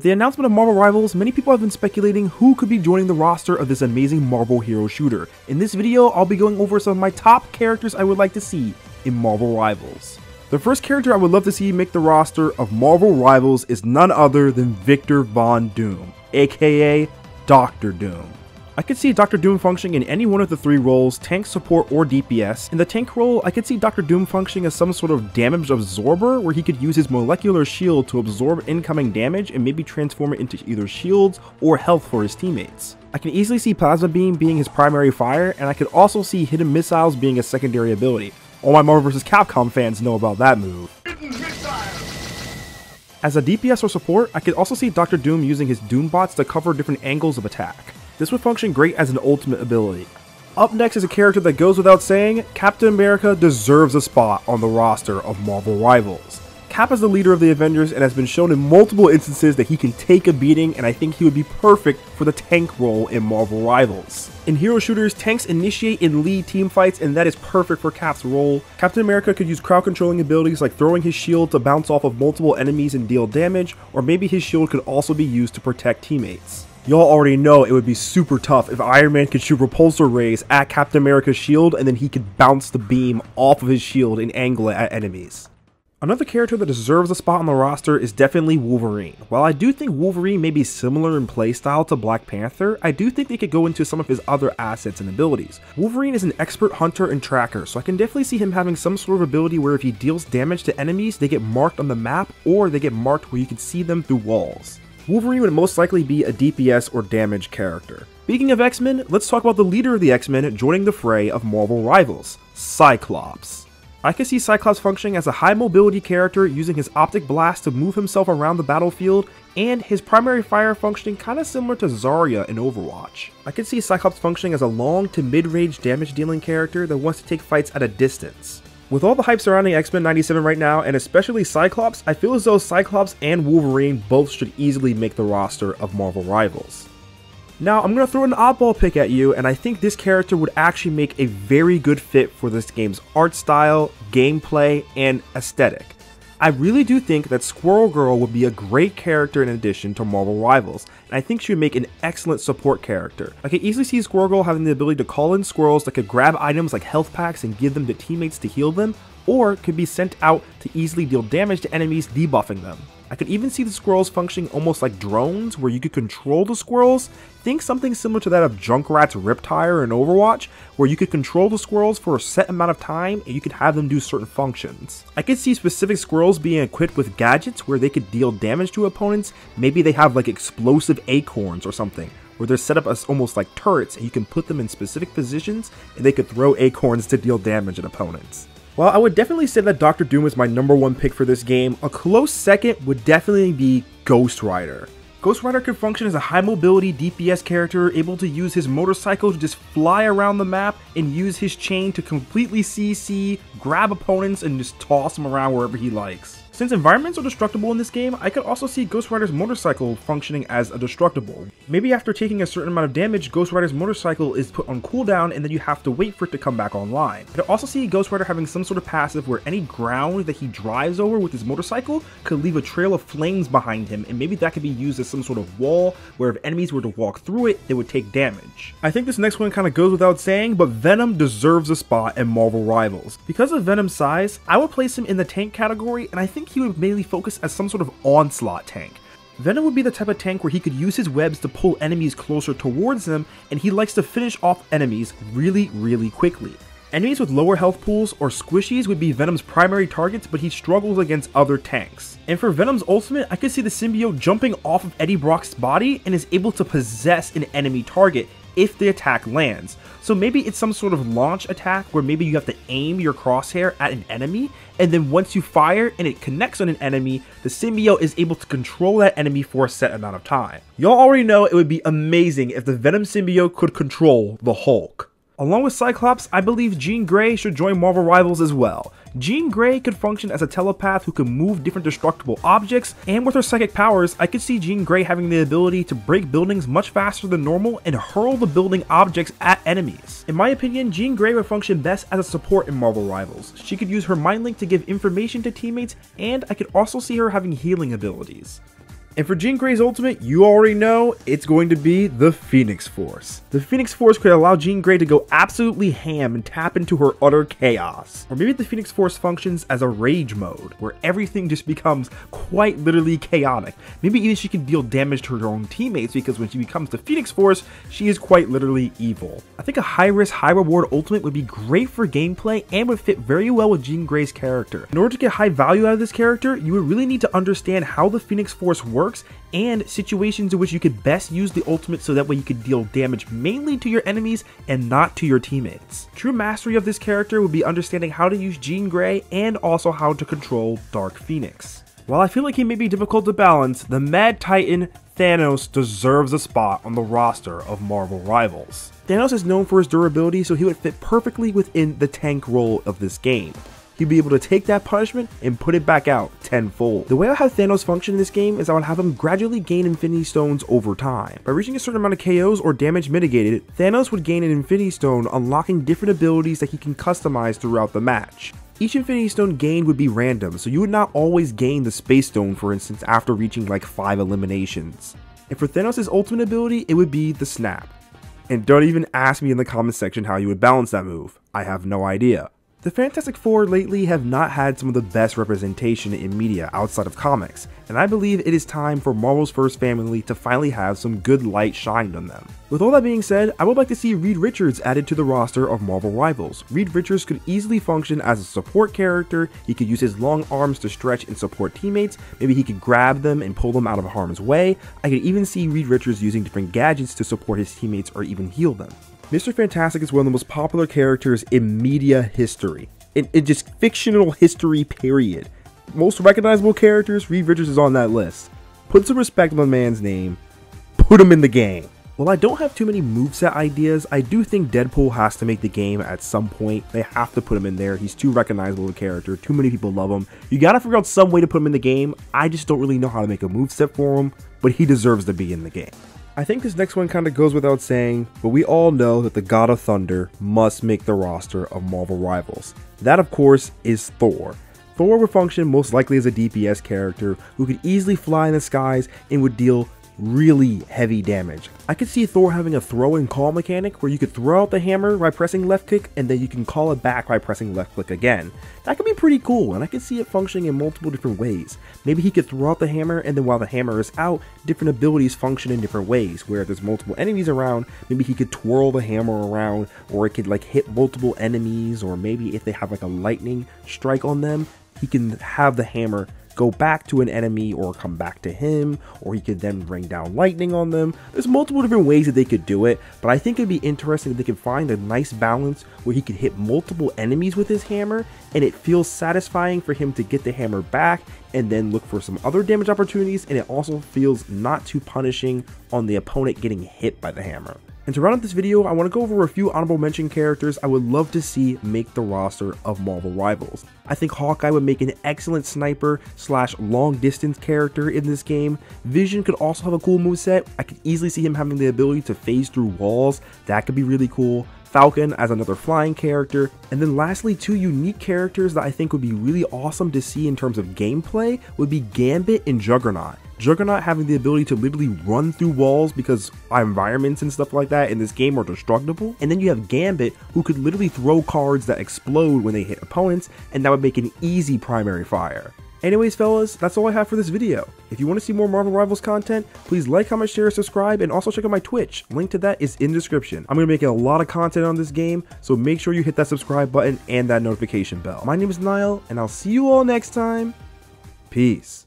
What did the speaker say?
With the announcement of Marvel Rivals, many people have been speculating who could be joining the roster of this amazing Marvel hero shooter. In this video, I'll be going over some of my top characters I would like to see in Marvel Rivals. The first character I would love to see make the roster of Marvel Rivals is none other than Victor Von Doom, aka Dr. Doom. I could see Dr. Doom functioning in any one of the three roles, tank, support, or DPS. In the tank role, I could see Dr. Doom functioning as some sort of damage absorber, where he could use his molecular shield to absorb incoming damage and maybe transform it into either shields or health for his teammates. I can easily see Plasma Beam being his primary fire, and I could also see Hidden Missiles being a secondary ability. All my Marvel vs. Capcom fans know about that move. As a DPS or support, I could also see Dr. Doom using his Doom bots to cover different angles of attack. This would function great as an ultimate ability. Up next is a character that goes without saying, Captain America deserves a spot on the roster of Marvel Rivals. Cap is the leader of the Avengers and has been shown in multiple instances that he can take a beating, and I think he would be perfect for the tank role in Marvel Rivals. In hero shooters, tanks initiate and lead team fights, and that is perfect for Cap's role. Captain America could use crowd controlling abilities like throwing his shield to bounce off of multiple enemies and deal damage, or maybe his shield could also be used to protect teammates. Y'all already know it would be super tough if Iron Man could shoot repulsor rays at Captain America's shield and then he could bounce the beam off of his shield and angle it at enemies. Another character that deserves a spot on the roster is definitely Wolverine. While I do think Wolverine may be similar in playstyle to Black Panther, I do think they could go into some of his other assets and abilities. Wolverine is an expert hunter and tracker, so I can definitely see him having some sort of ability where if he deals damage to enemies, they get marked on the map, or they get marked where you can see them through walls. Wolverine would most likely be a DPS or damage character. Speaking of X-Men, let's talk about the leader of the X-Men joining the fray of Marvel Rivals, Cyclops. I can see Cyclops functioning as a high mobility character using his optic blast to move himself around the battlefield, and his primary fire functioning kinda similar to Zarya in Overwatch. I can see Cyclops functioning as a long to mid-range damage dealing character that wants to take fights at a distance. With all the hype surrounding X-Men 97 right now, and especially Cyclops, I feel as though Cyclops and Wolverine both should easily make the roster of Marvel Rivals. Now, I'm going to throw an oddball pick at you, and I think this character would actually make a very good fit for this game's art style, gameplay, and aesthetic. I really do think that Squirrel Girl would be a great character in addition to Marvel Rivals, and I think she would make an excellent support character. I can easily see Squirrel Girl having the ability to call in squirrels that could grab items like health packs and give them to teammates to heal them, or could be sent out to easily deal damage to enemies, debuffing them. I could even see the squirrels functioning almost like drones, where you could control the squirrels. Think something similar to that of Junkrat's Riptire in Overwatch, where you could control the squirrels for a set amount of time and you could have them do certain functions. I could see specific squirrels being equipped with gadgets where they could deal damage to opponents. Maybe they have like explosive acorns or something, where they're set up as almost like turrets and you can put them in specific positions and they could throw acorns to deal damage at opponents. While I would definitely say that Dr. Doom is my #1 pick for this game, a close second would definitely be Ghost Rider. Ghost Rider could function as a high mobility DPS character, able to use his motorcycle to just fly around the map and use his chain to completely CC, grab opponents, and just toss them around wherever he likes. Since environments are destructible in this game, I could also see Ghost Rider's motorcycle functioning as a destructible. Maybe after taking a certain amount of damage, Ghost Rider's motorcycle is put on cooldown and then you have to wait for it to come back online. I could also see Ghost Rider having some sort of passive where any ground that he drives over with his motorcycle could leave a trail of flames behind him, and maybe that could be used as some sort of wall where if enemies were to walk through it, they would take damage. I think this next one kind of goes without saying, but Venom deserves a spot in Marvel Rivals. Because of Venom's size, I would place him in the tank category, and I think he would mainly focus as some sort of onslaught tank. Venom would be the type of tank where he could use his webs to pull enemies closer towards him, and he likes to finish off enemies really quickly. Enemies with lower health pools or squishies would be Venom's primary targets, but he struggles against other tanks. And for Venom's ultimate, I could see the symbiote jumping off of Eddie Brock's body and is able to possess an enemy target if the attack lands. So maybe it's some sort of launch attack where maybe you have to aim your crosshair at an enemy, and then once you fire and it connects on an enemy, the symbiote is able to control that enemy for a set amount of time. Y'all already know it would be amazing if the Venom symbiote could control the Hulk. Along with Cyclops, I believe Jean Grey should join Marvel Rivals as well. Jean Grey could function as a telepath who can move different destructible objects, and with her psychic powers, I could see Jean Grey having the ability to break buildings much faster than normal and hurl the building objects at enemies. In my opinion, Jean Grey would function best as a support in Marvel Rivals. She could use her mind link to give information to teammates, and I could also see her having healing abilities. And for Jean Grey's ultimate, you already know it's going to be the Phoenix Force. The Phoenix Force could allow Jean Grey to go absolutely ham and tap into her utter chaos. Or maybe the Phoenix Force functions as a rage mode, where everything just becomes quite literally chaotic. Maybe even she can deal damage to her own teammates, because when she becomes the Phoenix Force, she is quite literally evil. I think a high risk, high reward ultimate would be great for gameplay and would fit very well with Jean Grey's character. In order to get high value out of this character, you would really need to understand how the Phoenix Force works and situations in which you could best use the ultimate so that way you could deal damage mainly to your enemies and not to your teammates. True mastery of this character would be understanding how to use Jean Grey and also how to control Dark Phoenix. While I feel like he may be difficult to balance, the Mad Titan Thanos deserves a spot on the roster of Marvel Rivals. Thanos is known for his durability, so he would fit perfectly within the tank role of this game. He'd be able to take that punishment and put it back out tenfold. The way I have Thanos function in this game is I would have him gradually gain Infinity Stones over time. By reaching a certain amount of KOs or damage mitigated, Thanos would gain an Infinity Stone, unlocking different abilities that he can customize throughout the match. Each Infinity Stone gained would be random, so you would not always gain the Space Stone, for instance, after reaching like 5 eliminations. And for Thanos' ultimate ability, it would be the Snap. And don't even ask me in the comments section how you would balance that move. I have no idea. The Fantastic Four lately have not had some of the best representation in media outside of comics, and I believe it is time for Marvel's first family to finally have some good light shined on them. With all that being said, I would like to see Reed Richards added to the roster of Marvel Rivals. Reed Richards could easily function as a support character. He could use his long arms to stretch and support teammates. Maybe he could grab them and pull them out of harm's way. I could even see Reed Richards using different gadgets to support his teammates or even heal them. Mr. Fantastic is one of the most popular characters in media history. In just fictional history, period. Most recognizable characters, Reed Richards is on that list. Put some respect on the man's name. Put him in the game. While I don't have too many moveset ideas, I do think Deadpool has to make the game at some point. They have to put him in there. He's too recognizable a character. Too many people love him. You gotta figure out some way to put him in the game. I just don't really know how to make a moveset for him, but he deserves to be in the game. I think this next one kind of goes without saying, but we all know that the God of Thunder must make the roster of Marvel Rivals. That, of course, is Thor. Thor would function most likely as a DPS character who could easily fly in the skies and would deal really heavy damage. I could see Thor having a throw and call mechanic where you could throw out the hammer by pressing left click and then you can call it back by pressing left click again. That could be pretty cool, and I could see it functioning in multiple different ways. Maybe he could throw out the hammer, and then while the hammer is out, different abilities function in different ways, where if there's multiple enemies around, maybe he could twirl the hammer around, or it could like hit multiple enemies, or maybe if they have like a lightning strike on them, he can have the hammer go back to an enemy or come back to him, or he could then rain down lightning on them. There's multiple different ways that they could do it, but I think it'd be interesting if they could find a nice balance where he could hit multiple enemies with his hammer and it feels satisfying for him to get the hammer back and then look for some other damage opportunities, and it also feels not too punishing on the opponent getting hit by the hammer. And to round out this video, I want to go over a few honorable mention characters I would love to see make the roster of Marvel Rivals. I think Hawkeye would make an excellent sniper / long distance character in this game. Vision could also have a cool moveset. I could easily see him having the ability to phase through walls. That could be really cool. Falcon as another flying character, and then lastly, two unique characters that I think would be really awesome to see in terms of gameplay would be Gambit and Juggernaut. Juggernaut having the ability to literally run through walls because environments and stuff like that in this game are destructible, and then you have Gambit who could literally throw cards that explode when they hit opponents, and that would make an easy primary fire. Anyways fellas, that's all I have for this video. If you want to see more Marvel Rivals content, please like, comment, share, subscribe, and also check out my Twitch. Link to that is in the description. I'm going to be making a lot of content on this game, so make sure you hit that subscribe button and that notification bell. My name is Nyle, and I'll see you all next time. Peace.